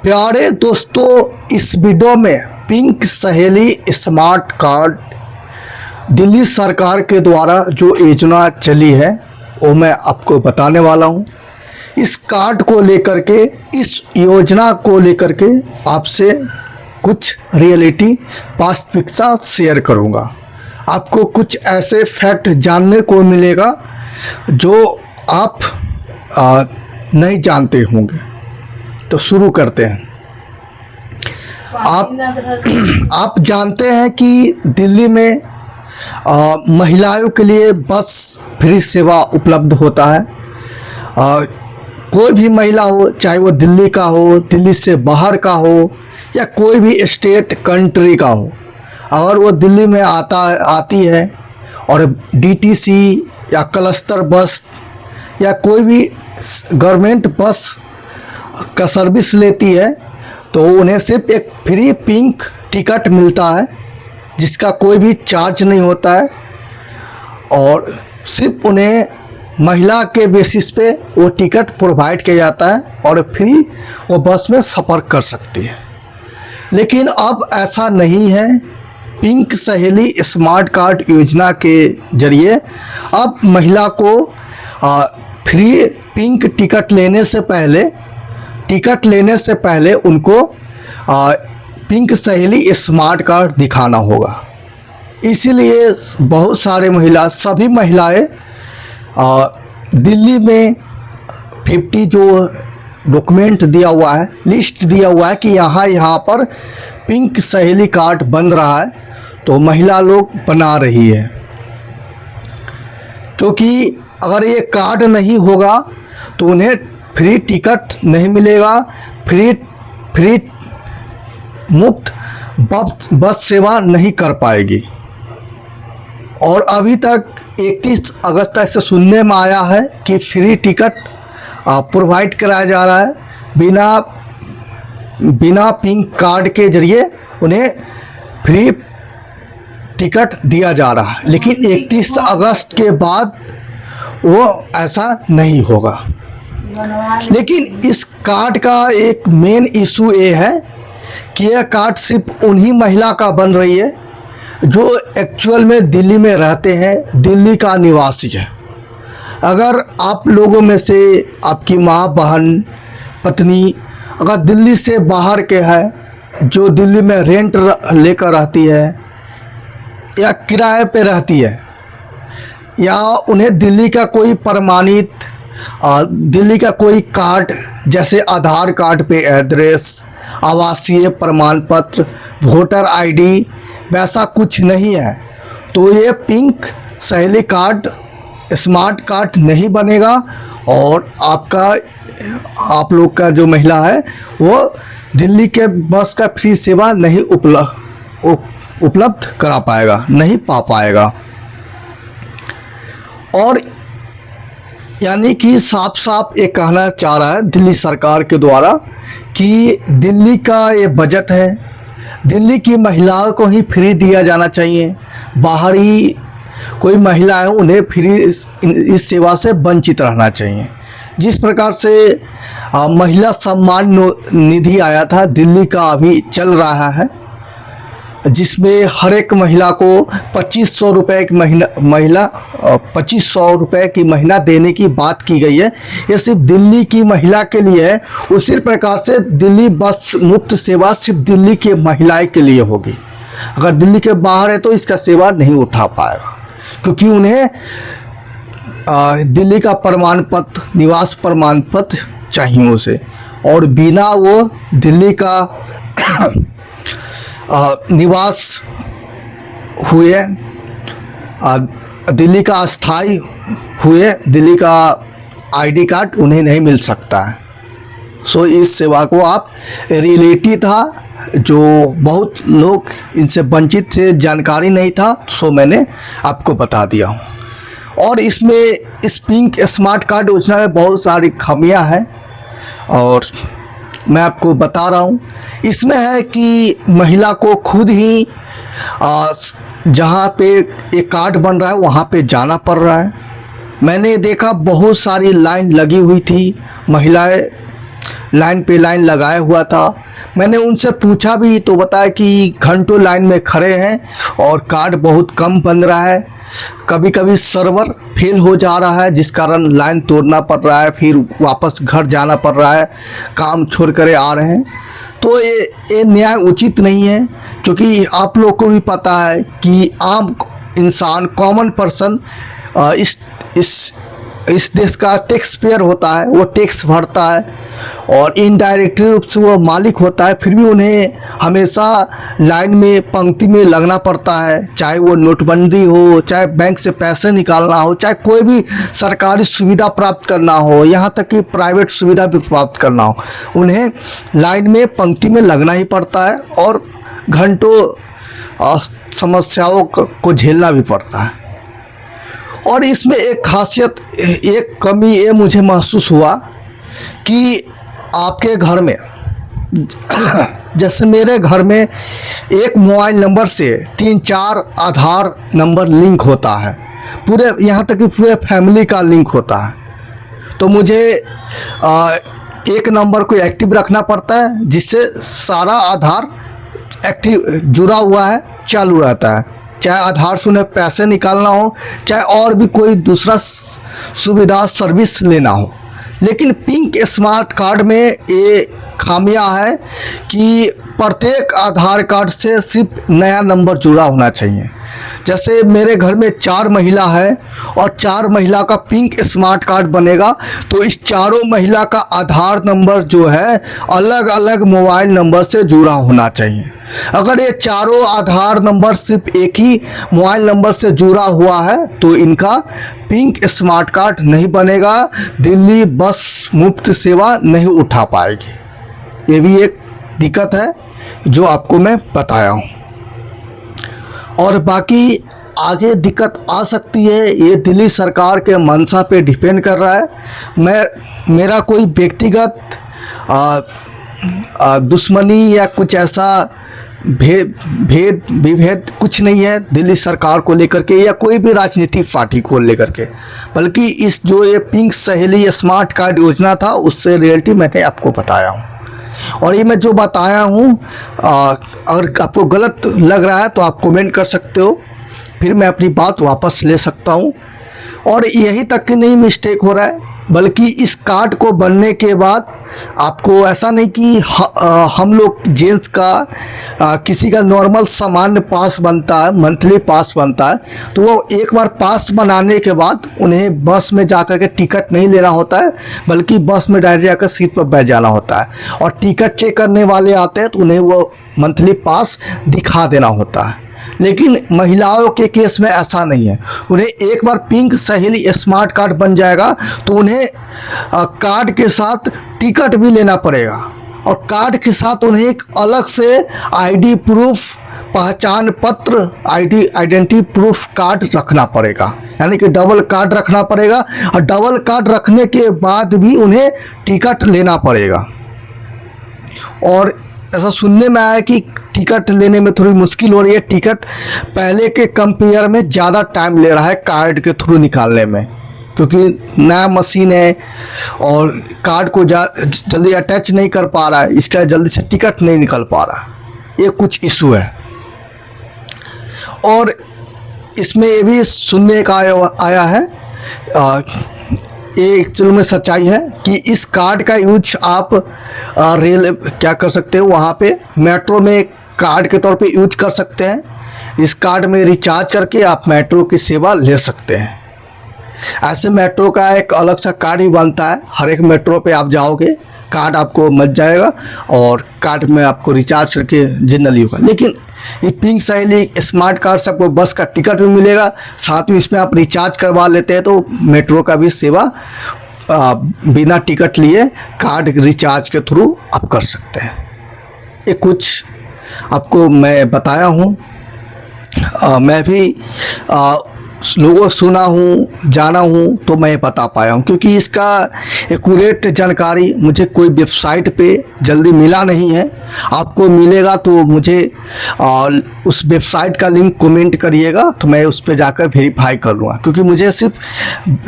प्यारे दोस्तों, इस वीडियो में पिंक सहेली स्मार्ट कार्ड दिल्ली सरकार के द्वारा जो योजना चली है वो मैं आपको बताने वाला हूँ। इस कार्ड को लेकर के, इस योजना को लेकर के आपसे कुछ रियलिटी वास्तविकता शेयर करूँगा। आपको कुछ ऐसे फैक्ट जानने को मिलेगा जो आप नहीं जानते होंगे। तो शुरू करते हैं। आप जानते हैं कि दिल्ली में महिलाओं के लिए बस फ्री सेवा उपलब्ध होता है। कोई भी महिला हो, चाहे वो दिल्ली का हो, दिल्ली से बाहर का हो या कोई भी स्टेट कंट्री का हो, अगर वो दिल्ली में आती है और डीटीसी या क्लस्टर बस या कोई भी गवर्नमेंट बस का सर्विस लेती है तो उन्हें सिर्फ एक फ्री पिंक टिकट मिलता है जिसका कोई भी चार्ज नहीं होता है और सिर्फ उन्हें महिला के बेसिस पे वो टिकट प्रोवाइड किया जाता है और फ्री वो बस में सफ़र कर सकती है। लेकिन अब ऐसा नहीं है। पिंक सहेली स्मार्ट कार्ड योजना के जरिए अब महिला को फ्री पिंक टिकट लेने से पहले उनको पिंक सहेली स्मार्ट कार्ड दिखाना होगा। इसीलिए बहुत सारे सभी महिलाएं दिल्ली में 50 जो डॉक्यूमेंट दिया हुआ है, लिस्ट दिया हुआ है कि यहाँ पर पिंक सहेली कार्ड बन रहा है, तो महिला लोग बना रही है। क्योंकि अगर ये कार्ड नहीं होगा तो उन्हें फ्री टिकट नहीं मिलेगा, फ्री मुफ्त बस सेवा नहीं कर पाएगी। और अभी तक 31 अगस्त तक से सुनने में आया है कि फ्री टिकट प्रोवाइड कराया जा रहा है। बिना पिंक कार्ड के जरिए उन्हें फ्री टिकट दिया जा रहा है। लेकिन 31 अगस्त के बाद वो ऐसा नहीं होगा। लेकिन इस कार्ड का एक मेन इशू ये है कि यह कार्ड सिर्फ उन्हीं महिला का बन रही है जो एक्चुअल में दिल्ली में रहते हैं, दिल्ली का निवासी है। अगर आप लोगों में से आपकी माँ, बहन, पत्नी अगर दिल्ली से बाहर के है, जो दिल्ली में रेंट लेकर रहती है या किराए पे रहती है, या उन्हें दिल्ली का कोई प्रमाणित दिल्ली का कोई कार्ड जैसे आधार कार्ड पे एड्रेस, आवासीय प्रमाण पत्र, वोटर आईडी वैसा कुछ नहीं है, तो ये पिंक सहेली कार्ड स्मार्ट कार्ड नहीं बनेगा और आप लोग का जो महिला है वो दिल्ली के बस का फ्री सेवा नहीं उपलब्ध करा पाएगा, नहीं पा पाएगा। और यानी कि साफ साफ ये कहना चाह रहा है दिल्ली सरकार के द्वारा कि दिल्ली का ये बजट है, दिल्ली की महिलाओं को ही फ्री दिया जाना चाहिए। बाहरी कोई महिला है उन्हें फ्री इस सेवा से वंचित रहना चाहिए। जिस प्रकार से महिला सम्मान निधि आया था, दिल्ली का अभी चल रहा है, जिसमें हर एक महिला को 2500 रुपये की महिला 2500 रुपये की महीना देने की बात की गई है। ये सिर्फ दिल्ली की महिला के लिए है। उसी प्रकार से दिल्ली बस मुफ्त सेवा सिर्फ दिल्ली के महिलाएं के लिए होगी। अगर दिल्ली के बाहर है तो इसका सेवा नहीं उठा पाएगा, क्योंकि उन्हें दिल्ली का प्रमाण पत्र, निवास प्रमाण पत्र चाहिए उसे, और बिना वो दिल्ली का निवास हुए, दिल्ली का अस्थाई हुए, दिल्ली का आईडी कार्ड उन्हें नहीं मिल सकता है। सो इस सेवा को आप रियलिटी था, जो बहुत लोग इनसे वंचित थे, जानकारी नहीं था, सो मैंने आपको बता दिया हूँ। और इसमें इस पिंक स्मार्ट कार्ड योजना में बहुत सारी खामियां हैं और मैं आपको बता रहा हूँ। इसमें है कि महिला को खुद ही जहाँ पे एक कार्ड बन रहा है वहाँ पे जाना पड़ रहा है। मैंने देखा बहुत सारी लाइन लगी हुई थी, महिलाएं लाइन पे लाइन लगाया हुआ था। मैंने उनसे पूछा भी तो बताया कि घंटों लाइन में खड़े हैं और कार्ड बहुत कम बन रहा है, कभी कभी सर्वर फेल हो जा रहा है जिस कारण लाइन तोड़ना पड़ रहा है, फिर वापस घर जाना पड़ रहा है, काम छोड़ कर आ रहे हैं। तो ये न्याय उचित नहीं है, क्योंकि आप लोग को भी पता है कि आम इंसान, कॉमन पर्सन इस देश का टैक्स पेयर होता है, वो टैक्स भरता है और इनडायरेक्ट रूप से वो मालिक होता है, फिर भी उन्हें हमेशा लाइन में, पंक्ति में लगना पड़ता है। चाहे वो नोटबंदी हो, चाहे बैंक से पैसे निकालना हो, चाहे कोई भी सरकारी सुविधा प्राप्त करना हो, यहाँ तक कि प्राइवेट सुविधा भी प्राप्त करना हो, उन्हें लाइन में, पंक्ति में लगना ही पड़ता है और घंटों समस्याओं को झेलना भी पड़ता है। और इसमें एक खासियत, एक कमी ये मुझे महसूस हुआ कि आपके घर में जैसे मेरे घर में एक मोबाइल नंबर से 3-4 आधार नंबर लिंक होता है, पूरे यहाँ तक कि पूरे फैमिली का लिंक होता है। तो मुझे एक नंबर को एक्टिव रखना पड़ता है जिससे सारा आधार एक्टिव जुड़ा हुआ है, चालू रहता है, चाहे आधार से उन्हें पैसे निकालना हो, चाहे और भी कोई दूसरा सुविधा सर्विस लेना हो। लेकिन पिंक स्मार्ट कार्ड में ये खामियां है कि प्रत्येक आधार कार्ड से सिर्फ नया नंबर जुड़ा होना चाहिए। जैसे मेरे घर में 4 महिला है और 4 महिला का पिंक स्मार्ट कार्ड बनेगा, तो इस चारों महिला का आधार नंबर जो है अलग अलग मोबाइल नंबर से जुड़ा होना चाहिए। अगर ये चारों आधार नंबर सिर्फ एक ही मोबाइल नंबर से जुड़ा हुआ है तो इनका पिंक स्मार्ट कार्ड नहीं बनेगा, दिल्ली बस मुफ्त सेवा नहीं उठा पाएगी। ये भी एक दिक्कत है जो आपको मैं बताया हूँ। और बाकी आगे दिक्कत आ सकती है, ये दिल्ली सरकार के मंशा पे डिपेंड कर रहा है। मेरा कोई व्यक्तिगत दुश्मनी या कुछ ऐसा विभेद कुछ नहीं है दिल्ली सरकार को लेकर के या कोई भी राजनीतिक पार्टी को लेकर के, बल्कि इस जो ये पिंक सहेली स्मार्ट कार्ड योजना था उससे रियलिटी मैंने आपको बताया हूँ। और ये मैं जो बताया हूँ अगर आपको गलत लग रहा है तो आप कमेंट कर सकते हो, फिर मैं अपनी बात वापस ले सकता हूँ। और यही तक कि नहीं मिस्टेक हो रहा है, बल्कि इस कार्ड को बनने के बाद आपको ऐसा नहीं कि हम लोग जेंट्स का किसी का नॉर्मल सामान्य पास बनता है, मंथली पास बनता है, तो वो एक बार पास बनाने के बाद उन्हें बस में जाकर के टिकट नहीं लेना होता है, बल्कि बस में डायरेक्ट जाकर सीट पर बैठ जाना होता है। और टिकट चेक करने वाले आते हैं तो उन्हें वो मंथली पास दिखा देना होता है। लेकिन महिलाओं के केस में ऐसा नहीं है, उन्हें एक बार पिंक सहेली स्मार्ट कार्ड बन जाएगा तो उन्हें कार्ड के साथ टिकट भी लेना पड़ेगा और कार्ड के साथ उन्हें एक अलग से आईडी प्रूफ, पहचान पत्र, आइडेंटिटी प्रूफ कार्ड रखना पड़ेगा, यानी कि डबल कार्ड रखना पड़ेगा। और डबल कार्ड रखने के बाद भी उन्हें टिकट लेना पड़ेगा। और ऐसा सुनने में आया कि टिकट लेने में थोड़ी मुश्किल हो रही है, टिकट पहले के कंपेयर में ज़्यादा टाइम ले रहा है कार्ड के थ्रू निकालने में, क्योंकि नया मशीन है और कार्ड को जल्दी अटैच नहीं कर पा रहा है, इसका जल्दी से टिकट नहीं निकल पा रहा, ये कुछ इशू है। और इसमें ये भी सुनने का आया है, ये एक्चुअल में सच्चाई है कि इस कार्ड का यूज आप रेल क्या कर सकते हो, वहाँ पे मेट्रो में कार्ड के तौर पे यूज कर सकते हैं। इस कार्ड में रिचार्ज करके आप मेट्रो की सेवा ले सकते हैं। ऐसे मेट्रो का एक अलग सा कार्ड ही बनता है, हर एक मेट्रो पे आप जाओगे कार्ड आपको मिल जाएगा और कार्ड में आपको रिचार्ज करके जनरली होगा। लेकिन ये पिंक सहेली स्मार्ट कार्ड से आपको बस का टिकट भी मिलेगा, साथ में इसमें आप रिचार्ज करवा लेते हैं तो मेट्रो का भी सेवा बिना टिकट लिए कार्ड रिचार्ज के थ्रू आप कर सकते हैं। ये कुछ आपको मैं बताया हूँ। मैं भी लोगों सुना हूँ, जाना हूँ, तो मैं बता पाया हूँ, क्योंकि इसका एक्यूरेट जानकारी मुझे कोई वेबसाइट पे जल्दी मिला नहीं है। आपको मिलेगा तो मुझे उस वेबसाइट का लिंक कमेंट करिएगा तो मैं उस पर जाकर वेरीफाई कर लूँगा, क्योंकि मुझे सिर्फ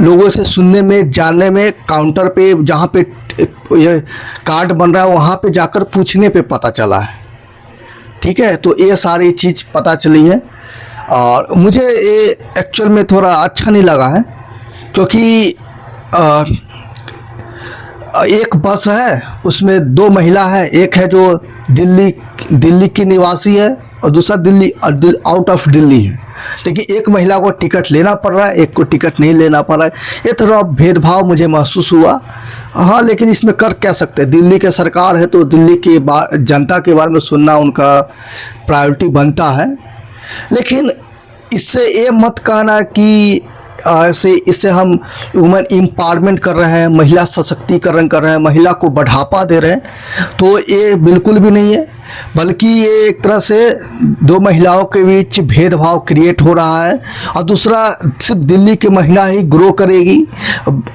लोगों से सुनने में, जानने में, काउंटर पे जहाँ पे ये कार्ड बन रहा है वहाँ पे जाकर पूछने पे पता चला है। ठीक है, तो ये सारी चीज़ पता चली है और मुझे ये एक्चुअल में थोड़ा अच्छा नहीं लगा है, क्योंकि एक बस है उसमें 2 महिला है, एक है जो दिल्ली की निवासी है और दूसरा दिल्ली आउट ऑफ दिल्ली है, लेकिन एक महिला को टिकट लेना पड़ रहा है, एक को टिकट नहीं लेना पड़ रहा है। ये थोड़ा भेदभाव मुझे महसूस हुआ। हाँ, लेकिन इसमें कर क्या सकते हैं, दिल्ली के सरकार है तो दिल्ली की जनता के बारे में सुनना उनका प्रायोरिटी बनता है। लेकिन इससे ये मत कहना कि इससे हम वुमेन एम्पावरमेंट कर रहे हैं, महिला सशक्तिकरण कर रहे हैं, महिला को बढ़ावा दे रहे हैं, तो ये बिल्कुल भी नहीं है। बल्कि ये एक तरह से 2 महिलाओं के बीच भेदभाव क्रिएट हो रहा है। और दूसरा, सिर्फ दिल्ली की महिला ही ग्रो करेगी,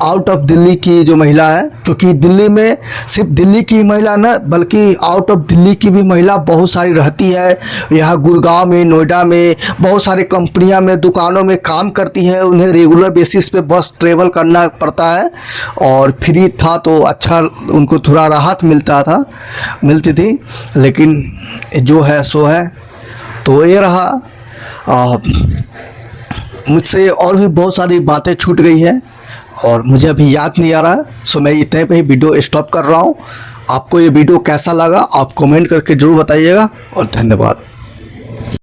आउट ऑफ दिल्ली की जो महिला है, क्योंकि दिल्ली में सिर्फ दिल्ली की महिला न बल्कि आउट ऑफ दिल्ली की भी महिला बहुत सारी रहती है। यहाँ गुड़गांव में, नोएडा में बहुत सारी कंपनियां में, दुकानों में काम करती हैं। उन्हें रेगुलर बेसिस पे बस ट्रेवल करना पड़ता है और फ्री था तो अच्छा उनको थोड़ा राहत मिलती थी। लेकिन जो है सो है। तो ये रहा, मुझसे और भी बहुत सारी बातें छूट गई हैं और मुझे अभी याद नहीं आ रहा, सो मैं इतने पे ही वीडियो स्टॉप कर रहा हूँ। आपको ये वीडियो कैसा लगा आप कमेंट करके ज़रूर बताइएगा और धन्यवाद।